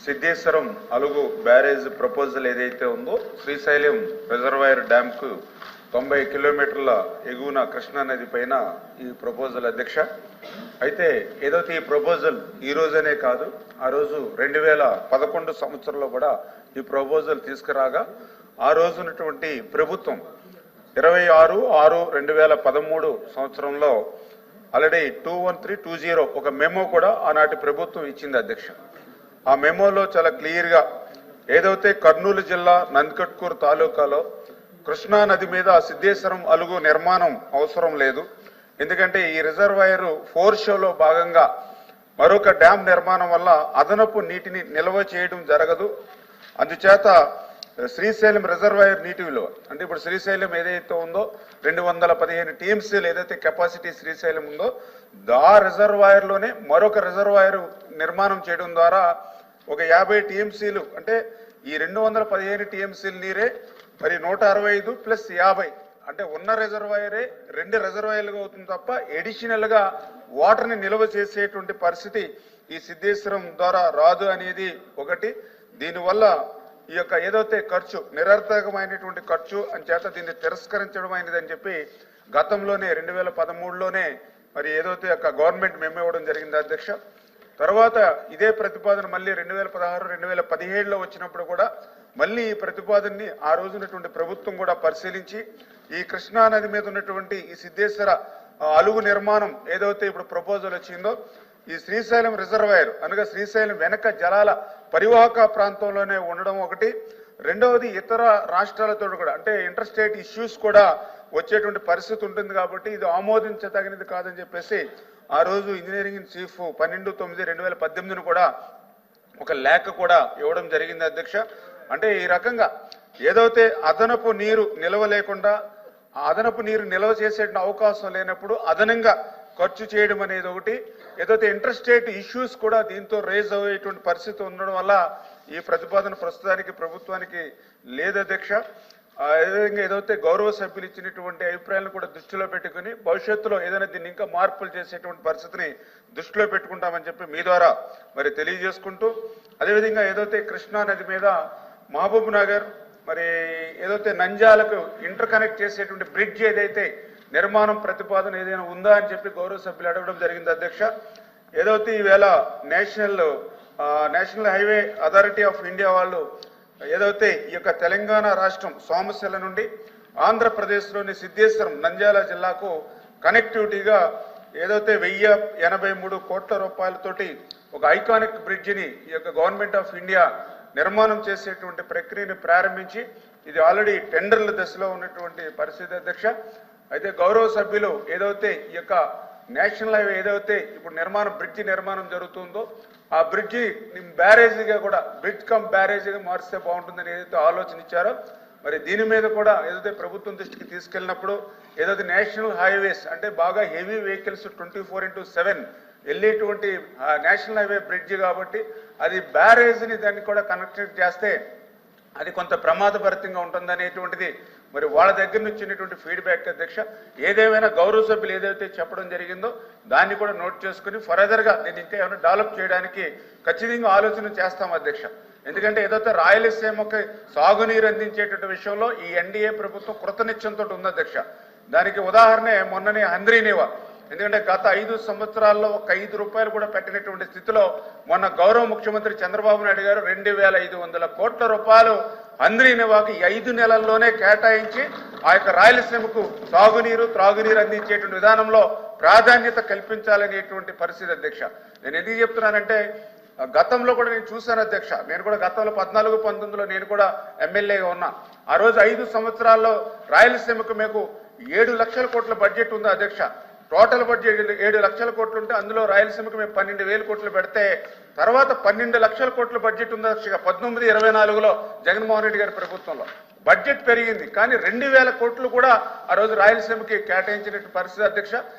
సిద్ధేశ్వరం అలుగు barrage proposal ఏదైతే ఉందో శ్రీశైలం రిజర్వాయర్ డ్యాంకు 90 కిలోమీటర్ల ఎగువన కృష్ణా నది పైన ఈ ప్రపోజల్ అధ్యక్ష. అయితే ఏదైతే ఈ ప్రపోజల్ ఈ రోజనే కాదు, ఆ రోజు 2011 సంవత్సరంలో కూడా ఈ ప్రపోజల్ తీసుకురాగా ఆ రోజు ఉన్నటువంటి ప్రభుత్వం 26/6/2013 సంవత్సరంలో ఆల్రెడీ 21320 ఒక మెమో కూడా ఆనాటి ప్రభుత్వం ఇచ్చింది అధ్యక్ష. ఆ మెమోలో చాలా క్లియర్గా ఏదైతే కర్నూలు జిల్లా నందికొట్కూరు తాలూకాలో కృష్ణా నది మీద సిద్ధేశ్వరం అలుగు నిర్మాణం అవసరం లేదు, ఎందుకంటే ఈ రిజర్వాయర్ 4 షోలో భాగంగా మరొక డ్యామ్ నిర్మాణం వల్ల అదనపు నీటిని నిల్వ చేయడం జరగదు. అందుచేత శ్రీశైలం రిజర్వాయర్ నీటి విలువ అంటే ఇప్పుడు శ్రీశైలం ఏదైతే ఉందో 215 టీఎంసీలు ఏదైతే కెపాసిటీ శ్రీశైలం ఉందో ఆ రిజర్వాయర్లోనే మరొక రిజర్వాయర్ నిర్మాణం చేయడం ద్వారా ఒక 50 టీఎంసీలు అంటే ఈ 215 టీఎంసీల నీరే మరి 165 + 50 అంటే ఉన్న రిజర్వాయరే 2 రిజర్వాయర్లుగా అవుతుంది తప్ప ఎడిషనల్గా వాటర్ని నిల్వ చేసేటువంటి పరిస్థితి ఈ సిద్ధేశ్వరం ద్వారా రాదు అనేది ఒకటి. దీనివల్ల ఈ యొక్క ఏదైతే ఖర్చు నిరర్థకమైనటువంటి ఖర్చు అని చేత దీన్ని తిరస్కరించడం అయినదని చెప్పి గతంలోనే 2013లోనే మరి ఏదైతే యొక్క గవర్నమెంట్ మెమో ఇవ్వడం జరిగింది అధ్యక్ష. తర్వాత ఇదే ప్రతిపాదన మళ్ళీ 2016, 2017లో వచ్చినప్పుడు కూడా మళ్ళీ ఈ ప్రతిపాదనని ఆ రోజునటువంటి ప్రభుత్వం కూడా పరిశీలించి ఈ కృష్ణా నది మీద ఉన్నటువంటి ఈ సిద్ధేశ్వర అలుగు నిర్మాణం ఏదైతే ఇప్పుడు ప్రపోజల్ వచ్చిందో ఈ శ్రీశైలం రిజర్వాయర్ అనగా శ్రీశైలం వెనక జలాల పరివాహక ప్రాంతంలోనే ఉండడం ఒకటి. రెండవది ఇతర రాష్ట్రాలతో కూడా అంటే ఇంటర్ స్టేట్ ఇష్యూస్ కూడా వచ్చేటువంటి పరిస్థితి ఉంటుంది కాబట్టి ఇది ఆమోదించదగినది కాదని చెప్పేసి ఆ రోజు ఇంజనీరింగ్ చీఫ్ 12/9/2018 కూడా ఒక లేఖ కూడా ఇవ్వడం జరిగింది అధ్యక్ష. అంటే ఈ రకంగా ఏదైతే అదనపు నీరు నిల్వ లేకుండా అదనపు నీరు నిల్వ చేసే అవకాశం లేనప్పుడు అదనంగా ఖర్చు చేయడం అనేది ఒకటి. ఏదైతే ఇంటర్ స్టేట్ ఇష్యూస్ కూడా దీంతో రేజ్ అయ్యేటువంటి పరిస్థితి ఉండడం వల్ల ఈ ప్రతిపాదన ప్రస్తుతానికి ప్రభుత్వానికి లేదు అధ్యక్ష. అదేవిధంగా ఏదైతే గౌరవ సభ్యులు ఇచ్చినటువంటి అభిప్రాయాలను కూడా దృష్టిలో పెట్టుకుని భవిష్యత్తులో ఏదైనా దీన్ని ఇంకా మార్పులు చేసేటువంటి పరిస్థితిని దృష్టిలో పెట్టుకుంటామని చెప్పి మీ ద్వారా మరి తెలియజేసుకుంటూ, అదేవిధంగా ఏదైతే కృష్ణా నది మీద మహబూబ్ నగర్ మరి ఏదైతే నంద్యాలకు ఇంటర్ కనెక్ట్ చేసేటువంటి బ్రిడ్జ్ ఏదైతే నిర్మాణం ప్రతిపాదన ఏదైనా ఉందా అని చెప్పి గౌరవ సభ్యులు అడగడం జరిగింది అధ్యక్ష. ఏదైతే ఈవేళ national highway authority of India వాళ్ళు ఏదైతే ఈ యొక్క తెలంగాణ రాష్ట్రం సోమశిల నుండి ఆంధ్రప్రదేశ్లోని సిద్ధేశ్వరం నంద్యాల జిల్లాకు కనెక్టివిటీగా ఏదైతే 1083 కోట్ల రూపాయలతోటి ఒక ఐకానిక్ బ్రిడ్జిని ఈ యొక్క గవర్నమెంట్ ఆఫ్ ఇండియా నిర్మాణం చేసేటువంటి ప్రక్రియను ప్రారంభించి ఇది ఆల్రెడీ టెండర్ల దశలో ఉన్నటువంటి పరిస్థితి అధ్యక్ష. అయితే గౌరవ సభ్యులు ఏదైతే ఈ యొక్క నేషనల్ హైవే ఏదైతే ఇప్పుడు బ్రిడ్జి నిర్మాణం జరుగుతుందో ఆ బ్రిడ్జి బ్యారేజీగా కూడా బ్రిడ్జ్ కమ్ బ్యారేజీగా మారిస్తే బాగుంటుందని ఏదైతే ఆలోచన ఇచ్చారో మరి దీని మీద కూడా ఏదైతే ప్రభుత్వం దృష్టికి తీసుకెళ్ళినప్పుడు ఏదైతే నేషనల్ హైవేస్ అంటే బాగా హెవీ వెహికల్స్ 24/7 వెళ్ళేటువంటి నేషనల్ హైవే బ్రిడ్జి కాబట్టి అది బ్యారేజ్ని దాన్ని కూడా కనెక్ట్ చేస్తే అది కొంత ప్రమాదభరితంగా ఉంటుందనేటువంటిది మరి వాళ్ళ దగ్గర నుంచి వచ్చినటువంటి ఫీడ్బ్యాక్ అధ్యక్ష. ఏదేమైనా గౌరవ సభ్యులు ఏదైతే చెప్పడం జరిగిందో దాన్ని కూడా నోట్ చేసుకుని ఫర్దర్గా దీన్ని ఇంకా ఏమైనా డెవలప్ చేయడానికి ఖచ్చితంగా ఆలోచన చేస్తాం అధ్యక్ష. ఎందుకంటే ఏదైతే రాయలసీమకి సాగునీరు అందించేటువంటి విషయంలో ఈ ఎన్డీఏ ప్రభుత్వం కృతనిశ్చయంతో ఉంది అధ్యక్ష. దానికి ఉదాహరణే మొన్ననే హంద్రీనేవా, ఎందుకంటే గత 5 సంవత్సరాల్లో ఒక 5 రూపాయలు కూడా పెట్టినటువంటి స్థితిలో మొన్న గౌరవ ముఖ్యమంత్రి చంద్రబాబు నాయుడు గారు 2500 కోట్ల రూపాయలు హంద్రీనేవాకి 5 నెలల్లోనే కేటాయించి ఆ యొక్క రాయలసీమకు సాగునీరు త్రాగునీరు అందించేటువంటి విధానంలో ప్రాధాన్యత కల్పించాలనేటువంటి పరిస్థితి అధ్యక్ష. నేను ఎందుకు చెప్తున్నానంటే గతంలో కూడా నేను చూశాను అధ్యక్ష. నేను కూడా గతంలో 14-19లో నేను కూడా ఎమ్మెల్యేగా ఉన్నా. ఆ రోజు 5 సంవత్సరాల్లో రాయలసీమకు మీకు 7 లక్షల కోట్ల బడ్జెట్ ఉంది అధ్యక్ష. టోటల్ బడ్జెట్ 7 లక్షల కోట్లు ఉంటే అందులో రాయలసీమకు మేము 12,000 కోట్లు పెడితే తర్వాత 12 లక్షల కోట్ల బడ్జెట్ ఉంది అధ్యక్ష. 19-24లో జగన్మోహన్ రెడ్డి గారి ప్రభుత్వంలో బడ్జెట్ పెరిగింది, కానీ 2,000 కోట్లు కూడా ఆ రోజు రాయలసీమకి కేటాయించినట్టు పరిస్థితి అధ్యక్ష.